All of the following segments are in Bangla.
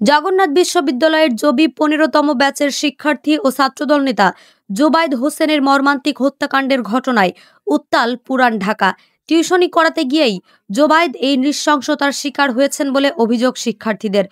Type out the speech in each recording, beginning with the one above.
জগন্নাথ বিশ্ববিদ্যালয়ের জবি ১৫তম ব্যাচের শিক্ষার্থী ও ছাত্রদল নেতা জোবায়েদ হোসেনের মর্মান্তিক হত্যাকাণ্ডের ঘটনায় উত্তাল পুরান ঢাকা। টিউশনি করাতে গিয়েই জোবায়েদ এই নৃশংসতার শিকার হয়েছেন বলে অভিযোগ শিক্ষার্থীদের।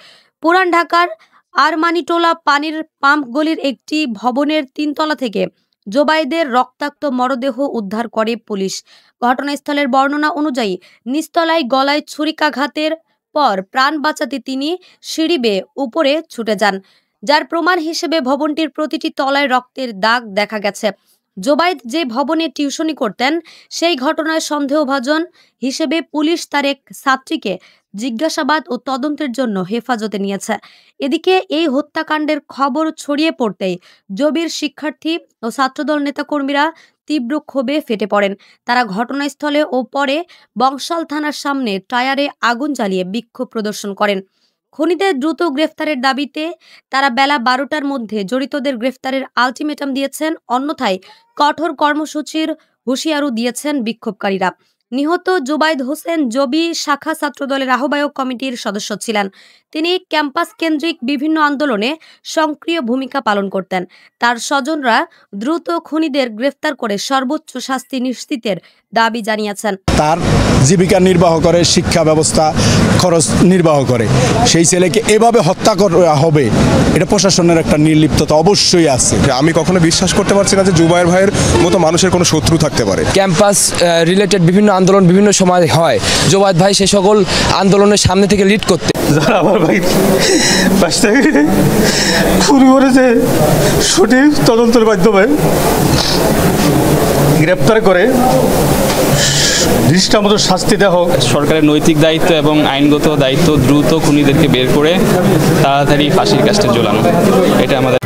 পুরান ঢাকার আরমানিটোলা পানির পাম্প গলির একটি ভবনের ৩ তলা থেকে জোবায়েদের রক্তাক্ত মরদেহ উদ্ধার করে পুলিশ। ঘটনাস্থলের বর্ণনা অনুযায়ী নিচতলায় গলায় ছুরিকাঘাতের পর প্রাণ বাঁচাতে তিনি সিঁড়ি বেয়ে উপরে ছুটে যান, যার প্রমাণ হিসেবে ভবনটির প্রতিটি তলায় রক্তের দাগ দেখা গেছে। জোবায়েদ যে ভবনে টিউশনি করতেন সেই ঘটনায় সন্দেহভাজন হিসেবে পুলিশ তার এক ছাত্রীকে জিজ্ঞাসাবাদ ও তদন্তের জন্য হেফাজতে নিয়েছে। এদিকে এই হত্যাকাণ্ডের খবর ছড়িয়ে পড়তেই জবির শিক্ষার্থী ও ছাত্রদল নেতাকর্মীরা তীব্র ক্ষোভে ফেটে পড়েন। তারা ঘটনাস্থলে ও পরে বংশাল থানার সামনে টায়ারে আগুন জ্বালিয়ে বিক্ষোভ প্রদর্শন করেন। খুনিদের দ্রুত গ্রেফতারের দাবিতে তারা বেলা ১২টার মধ্যে জড়িতদের গ্রেফতারের আলটিমেটাম দিয়েছেন, অন্যথায় কঠোর কর্মসূচির হুঁশিয়ারও দিয়েছেন বিক্ষোভকারীরা। নিহত জোবায়েদ হোসেন জবি শাখা ছাত্রদলের আহ্বায়ক কমিটির সদস্য ছিলেন। তিনি ক্যাম্পাস কেন্দ্রিক বিভিন্ন আন্দোলনে সক্রিয় ভূমিকা পালন করতেন। তার স্বজনরা দ্রুত খুনিদের গ্রেফতার করে সর্বোচ্চ শাস্তি নিশ্চিতের দাবি জানিয়েছেন। তার জীবিকা নির্বাহ করে, শিক্ষা ব্যবস্থা খরচ নির্বাহ করে, সেই ছেলেকে এভাবে হত্যা করা হবে, এটা প্রশাসনের একটা নির্লিপ্ততা অবশ্যই আছে। আমি কখনো বিশ্বাস করতে পারছি না যে জুবায়ের ভাইয়ের মতো মানুষের কোনো শত্রু থাকতে পারে। ক্যাম্পাস রিলেটেড বিভিন্ন আন্দোলন বিভিন্ন সময় হয়, জোবায়েদ ভাই সে সকল আন্দোলনের সামনে থেকে লিড করতে। যারা আমার ভাই বাচ্চাকে খুন করেছে সঠিক তদন্তের মাধ্যমে গ্রেপ্তার করে দৃষ্টান্ত শাস্তি দেওয়া হোক। সরকারের নৈতিক দায়িত্ব এবং আইনগত দায়িত্ব দ্রুত খুনিদেরকে বের করে তাড়াতাড়ি ফাঁসির কাস্টে ঝোলানো, এটা আমাদের